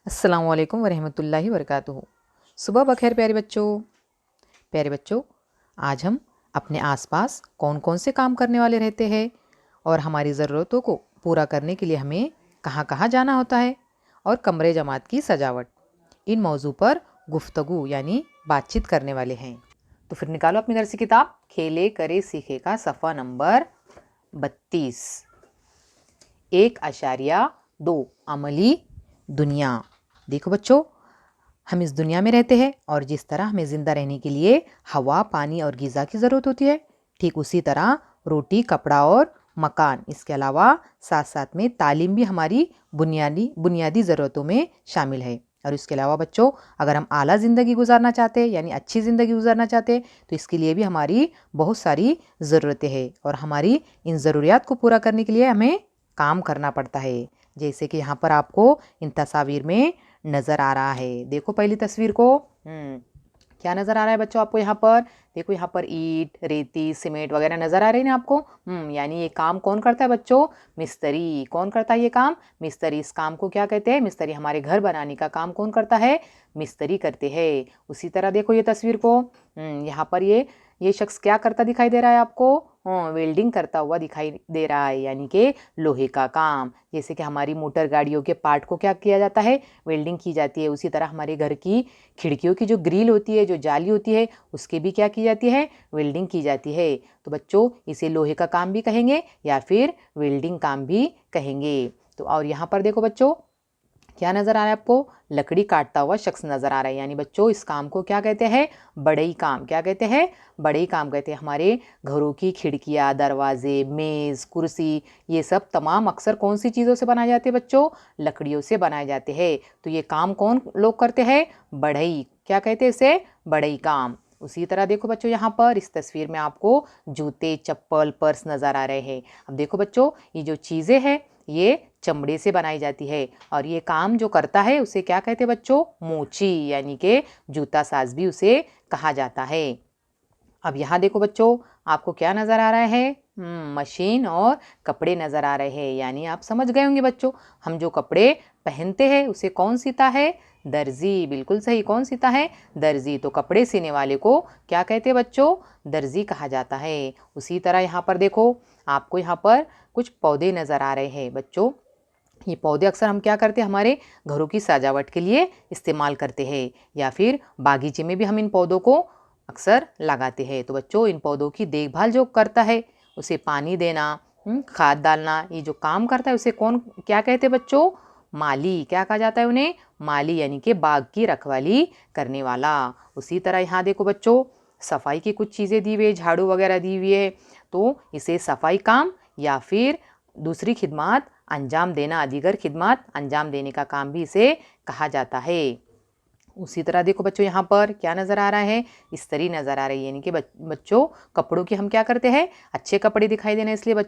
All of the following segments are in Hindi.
अस्सलामु अलैकुम वरहमतुल्लाहि वबरकातुहू। सुबह बखैर प्यारे बच्चों, आज हम अपने आसपास कौन कौन से काम करने वाले रहते हैं और हमारी ज़रूरतों को पूरा करने के लिए हमें कहाँ कहाँ जाना होता है और कमरे जमात की सजावट, इन मौजू पर गुफ्तगू यानी बातचीत करने वाले हैं। तो फिर निकालो अपनी दरसी किताब खेले करे सीखे का सफ़ा नंबर 32। 1.2 अमली दुनिया। देखो बच्चों, हम इस दुनिया में रहते हैं और जिस तरह हमें ज़िंदा रहने के लिए हवा, पानी और ग़िज़ा की ज़रूरत होती है, ठीक उसी तरह रोटी, कपड़ा और मकान, इसके अलावा साथ साथ में तालीम भी हमारी बुनियादी ज़रूरतों में शामिल है। और इसके अलावा बच्चों, अगर हम आला ज़िंदगी गुजारना चाहते हैं यानी अच्छी ज़िंदगी गुजारना चाहते हैं तो इसके लिए भी हमारी बहुत सारी ज़रूरतें हैं और हमारी इन ज़रूरियात को पूरा करने के लिए हमें काम करना पड़ता है। जैसे कि यहाँ पर आपको इन तस्वीर में नज़र आ रहा है। देखो पहली तस्वीर को, क्या नज़र आ रहा है बच्चों आपको यहाँ पर? देखो यहाँ पर ईंट, रेती, सीमेंट वगैरह नज़र आ रही है ना आपको। यानी ये काम कौन करता है बच्चों? मिस्त्री। कौन करता है ये काम? मिस्त्री। इस काम को क्या कहते हैं? मिस्त्री। हमारे घर बनाने का काम कौन करता है? मिस्त्री करते हैं। उसी तरह देखो ये तस्वीर को, यहाँ पर ये शख्स क्या करता दिखाई दे रहा है आपको? वेल्डिंग करता हुआ दिखाई दे रहा है, यानी कि लोहे का काम। जैसे कि हमारी मोटर गाड़ियों के पार्ट को क्या किया जाता है? वेल्डिंग की जाती है। उसी तरह हमारे घर की खिड़कियों की जो ग्रिल होती है, जो जाली होती है, उसकी भी क्या की जाती है? वेल्डिंग की जाती है। तो बच्चों, इसे लोहे का काम भी कहेंगे या फिर वेल्डिंग काम भी कहेंगे। तो और यहाँ पर देखो बच्चों, क्या नज़र आ रहा है आपको? लकड़ी काटता हुआ शख्स नज़र आ रहा है। यानी बच्चों, इस काम को क्या कहते हैं? बढ़ई काम। क्या कहते हैं? बढ़ई काम कहते हैं। हमारे घरों की खिड़कियाँ, दरवाजे, मेज़, कुर्सी, ये सब तमाम अक्सर कौन सी चीज़ों से बनाए जाते हैं बच्चों? लकड़ियों से बनाए जाते हैं। तो ये काम कौन लोग करते हैं? बढ़ई। क्या कहते हैं इसे? बढ़ई काम। उसी तरह देखो बच्चों, यहाँ पर इस तस्वीर में आपको जूते, चप्पल, पर्स नज़र आ रहे हैं। अब देखो बच्चों, ये जो चीज़ें हैं ये चमड़े से बनाई जाती है और ये काम जो करता है उसे क्या कहते हैं बच्चों? मोची, यानी कि जूता साज भी उसे कहा जाता है। अब यहाँ देखो बच्चों, आपको क्या नज़र आ रहा है? मशीन और कपड़े नज़र आ रहे हैं। यानी आप समझ गए होंगे बच्चों, हम जो कपड़े पहनते हैं उसे कौन सीता है? दर्जी। बिल्कुल सही, कौन सीता है? दर्जी। तो कपड़े सीने वाले को क्या कहते हैं बच्चों? दर्जी कहा जाता है। उसी तरह यहाँ पर देखो, आपको यहाँ पर कुछ पौधे नज़र आ रहे हैं बच्चों। ये पौधे अक्सर हम क्या करते हैं? हमारे घरों की सजावट के लिए इस्तेमाल करते हैं या फिर बागीचे में भी हम इन पौधों को अक्सर लगाते हैं। तो बच्चों, इन पौधों की देखभाल जो करता है, उसे पानी देना, खाद डालना, ये जो काम करता है उसे कौन क्या कहते हैं बच्चों? माली। क्या कहा जाता है उन्हें? माली, यानी कि बाग की रखवाली करने वाला। उसी तरह यहाँ देखो बच्चों, सफाई की कुछ चीज़ें दी हुई है, झाड़ू वगैरह दी हुई है, तो इसे सफाई काम या फिर दूसरी खिदमत अंजाम देना, दीगर खिदमत अंजाम देने का काम भी इसे कहा जाता है। उसी तरह देखो बच्चों, यहाँ पर क्या नज़र आ रहा है? इस्त्री नज़र आ रही है। यानी कि बच्चों, कपड़ों की हम क्या करते हैं? अच्छे कपड़े दिखाई देना इसलिए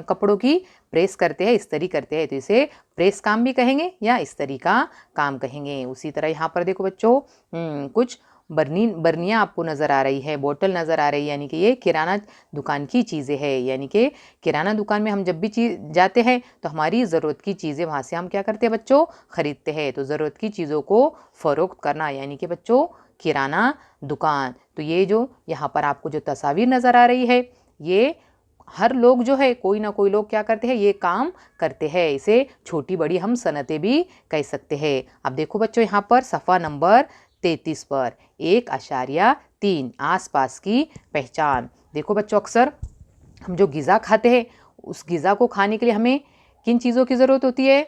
कपड़ों की प्रेस करते हैं, इस्त्री करते हैं, तो इसे प्रेस काम भी कहेंगे या इस्त्री का काम कहेंगे। उसी तरह यहाँ पर देखो बच्चों, कुछ बर्नियाँ आपको नज़र आ रही है, बोतल नज़र आ रही है, यानी कि ये किराना दुकान की चीज़ें हैं। यानी कि किराना दुकान में हम जब भी चीज़ जाते हैं तो हमारी ज़रूरत की चीज़ें वहाँ से हम क्या करते हैं बच्चों? ख़रीदते हैं। तो ज़रूरत की चीज़ों को फ़रोख्त करना, यानी कि बच्चों किराना दुकान। तो ये जो यहाँ पर आपको जो तस्वीर नज़र आ रही है, ये हर लोग जो है, कोई ना कोई लोग क्या करते हैं? ये काम करते हैं। इसे छोटी बड़ी हम सनतें भी कह सकते हैं। अब देखो बच्चों, यहाँ पर सफ़ा नंबर 33 पर 1.3 आसपास की पहचान। देखो बच्चों, अक्सर हम जो ग़िज़ा खाते हैं उस ग़िज़ा को खाने के लिए हमें किन चीज़ों की ज़रूरत होती है?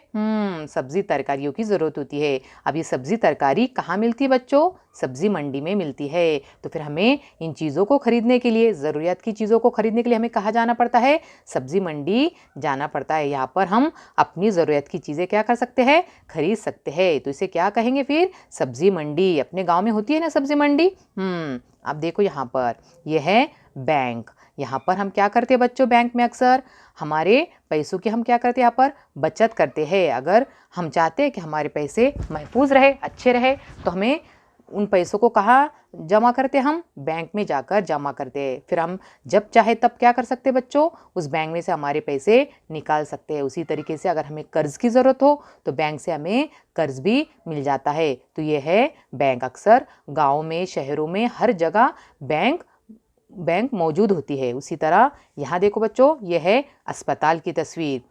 सब्ज़ी तरकारियों की ज़रूरत होती है। अब ये सब्ज़ी तरकारी कहाँ मिलती है बच्चों? सब्ज़ी मंडी में मिलती है। तो फिर हमें इन चीज़ों को ख़रीदने के लिए, ज़रूरियात की चीज़ों को ख़रीदने के लिए हमें कहाँ जाना पड़ता है? सब्ज़ी मंडी जाना पड़ता है। यहाँ पर हम अपनी ज़रूरत की चीज़ें क्या कर सकते हैं? ख़रीद सकते हैं। तो इसे क्या कहेंगे फिर? सब्ज़ी मंडी। अपने गाँव में होती है ना सब्ज़ी मंडी। अब देखो यहाँ पर, यह है बैंक। यहाँ पर हम क्या करते हैं बच्चों? बैंक में अक्सर हमारे पैसों की हम क्या करते हैं? यहाँ पर बचत करते हैं। अगर हम चाहते हैं कि हमारे पैसे महफूज रहे, अच्छे रहे, तो हमें उन पैसों को कहाँ जमा करते हम? बैंक में जाकर जमा करते हैं। फिर हम जब चाहे तब क्या कर सकते हैं बच्चों? उस बैंक में से हमारे पैसे निकाल सकते हैं। उसी तरीके से अगर हमें कर्ज की ज़रूरत हो तो बैंक से हमें कर्ज भी मिल जाता है। तो ये है बैंक। अक्सर गाँव में, शहरों में, हर जगह बैंक मौजूद होती है। उसी तरह यहाँ देखो बच्चों, यह है अस्पताल की तस्वीर।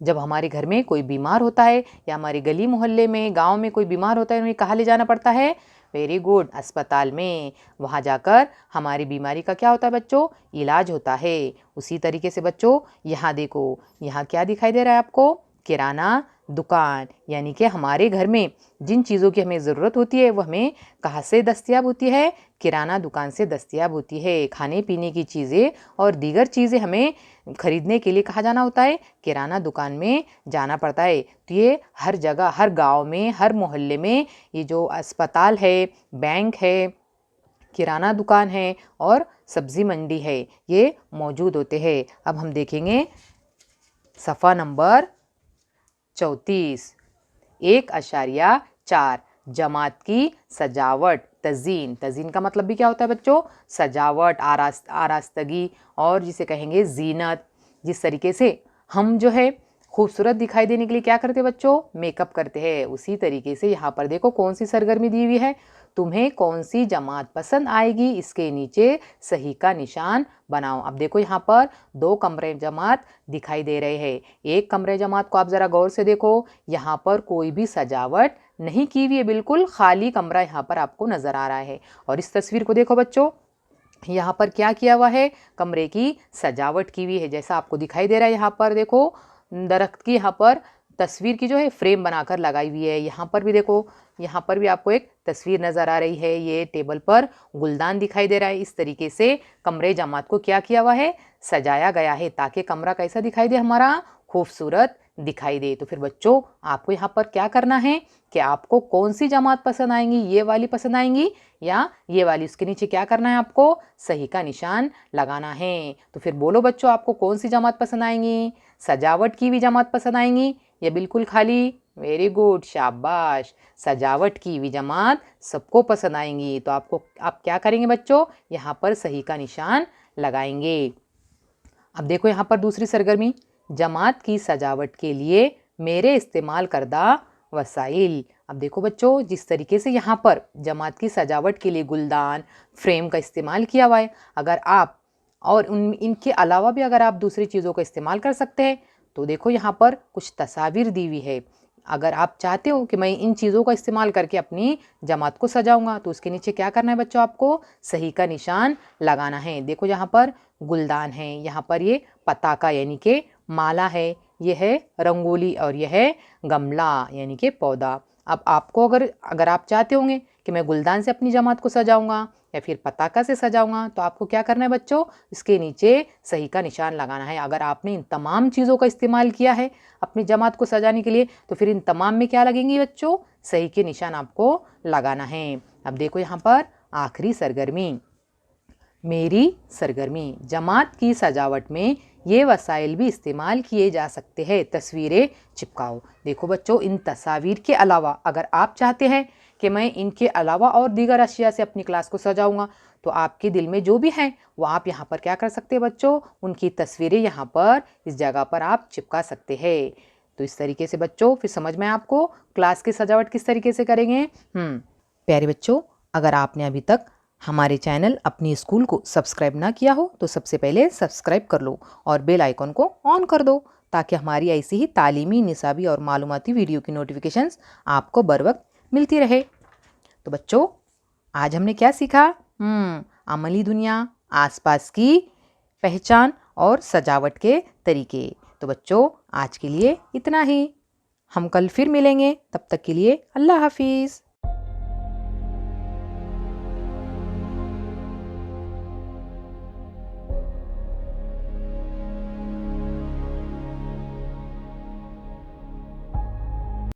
जब हमारे घर में कोई बीमार होता है या हमारे गली मोहल्ले में, गांव में कोई बीमार होता है, उन्हें कहाँ ले जाना पड़ता है? वेरी गुड, अस्पताल में। वहाँ जाकर हमारी बीमारी का क्या होता है बच्चों? इलाज होता है। उसी तरीके से बच्चों यहाँ देखो, यहाँ क्या दिखाई दे रहा है आपको? किराना दुकान। यानी कि हमारे घर में जिन चीज़ों की हमें ज़रूरत होती है वह हमें कहाँ से दस्तयाब होती है? किराना दुकान से दस्तयाब होती है। खाने पीने की चीज़ें और दीगर चीज़ें हमें खरीदने के लिए कहाँ जाना होता है? किराना दुकान में जाना पड़ता है। तो ये हर जगह, हर गांव में, हर मोहल्ले में ये जो अस्पताल है, बैंक है, किराना दुकान है और सब्जी मंडी है, ये मौजूद होते हैं। अब हम देखेंगे सफ़ा नंबर 34, 1.4 जमात की सजावट। तज़ीन, तज़ीन का मतलब भी क्या होता है बच्चों? सजावट, आरास्तगी और जिसे कहेंगे ज़ीनत। जिस तरीके से हम जो है खूबसूरत दिखाई देने के लिए क्या करते हैं बच्चों? मेकअप करते हैं। उसी तरीके से यहाँ पर देखो कौन सी सरगर्मी दी हुई है। तुम्हें कौन सी जमात पसंद आएगी, इसके नीचे सही का निशान बनाओ। अब देखो यहाँ पर 2 कमरे जमात दिखाई दे रहे हैं। एक कमरे जमात को आप ज़रा गौर से देखो, यहाँ पर कोई भी सजावट नहीं की हुई है, बिल्कुल खाली कमरा यहाँ पर आपको नज़र आ रहा है। और इस तस्वीर को देखो बच्चों, यहाँ पर क्या किया हुआ है? कमरे की सजावट की हुई है। जैसा आपको दिखाई दे रहा है, यहाँ पर देखो दरख्त की यहाँ पर तस्वीर की जो है फ्रेम बनाकर लगाई हुई है। यहाँ पर भी देखो, यहाँ पर भी आपको एक तस्वीर नज़र आ रही है। ये टेबल पर गुलदान दिखाई दे रहा है। इस तरीके से कमरे जमात को क्या किया हुआ है? सजाया गया है, ताकि कमरा कैसा दिखाई दे? हमारा खूबसूरत दिखाई दे। तो फिर बच्चों आपको यहाँ पर क्या करना है कि आपको कौन सी जमात पसंद आएंगी? ये वाली पसंद आएंगी या ये वाली? उसके नीचे क्या करना है आपको? सही का निशान लगाना है। तो फिर बोलो बच्चों, आपको कौन सी जमात पसंद आएंगी? सजावट की हुई जमात पसंद आएंगी या बिल्कुल खाली? वेरी गुड, शाबाश। सजावट की हुई जमात सबको पसंद आएंगी। तो आप क्या करेंगे बच्चों? यहाँ पर सही का निशान लगाएंगे। अब देखो यहाँ पर दूसरी सरगर्मी, जमात की सजावट के लिए मेरे इस्तेमाल करदा वसाइल। अब देखो बच्चों, जिस तरीके से यहाँ पर जमात की सजावट के लिए गुलदान, फ्रेम का इस्तेमाल किया हुआ है, अगर आप और इनके अलावा भी अगर आप दूसरी चीज़ों का इस्तेमाल कर सकते हैं, तो देखो यहाँ पर कुछ तस्वीर दी हुई है। अगर आप चाहते हो कि मैं इन चीज़ों का इस्तेमाल करके अपनी जमात को सजाऊंगा, तो उसके नीचे क्या करना है बच्चों? आपको सही का निशान लगाना है। देखो यहाँ पर गुलदान है, यहाँ पर ये पताका यानी कि माला है, ये है रंगोली और यह है गमला यानी कि पौधा। अब आपको अगर आप चाहते होंगे कि मैं गुलदान से अपनी जमात को सजाऊंगा या फिर पताका से सजाऊंगा, तो आपको क्या करना है बच्चों? इसके नीचे सही का निशान लगाना है। अगर आपने इन तमाम चीज़ों का इस्तेमाल किया है अपनी जमात को सजाने के लिए, तो फिर इन तमाम में क्या लगेंगी बच्चों? सही के निशान आपको लगाना है। अब देखो यहाँ पर आखिरी सरगर्मी, मेरी सरगर्मी। जमात की सजावट में ये वसाइल भी इस्तेमाल किए जा सकते हैं। तस्वीरें चिपकाओ। देखो बच्चों, इन तस्वीर के अलावा अगर आप चाहते हैं कि मैं इनके अलावा और दीगर अशिया से अपनी क्लास को सजाऊंगा, तो आपके दिल में जो भी हैं वो आप यहाँ पर क्या कर सकते हैं बच्चों? उनकी तस्वीरें यहाँ पर इस जगह पर आप चिपका सकते हैं। तो इस तरीके से बच्चों फिर समझ में आपको क्लास की सजावट किस तरीके से करेंगे। प्यारे बच्चों, अगर आपने अभी तक हमारे चैनल अपनी स्कूल को सब्सक्राइब ना किया हो, तो सबसे पहले सब्सक्राइब कर लो और बेल आइकन को ऑन कर दो, ताकि हमारी ऐसी ही तालीमी, निसाबी और मालूमाती वीडियो की नोटिफिकेशंस आपको बर वक्त मिलती रहे। तो बच्चों, आज हमने क्या सीखा? अमली दुनिया, आसपास की पहचान और सजावट के तरीके। तो बच्चों, आज के लिए इतना ही। हम कल फिर मिलेंगे। तब तक के लिए अल्लाह हाफिज़।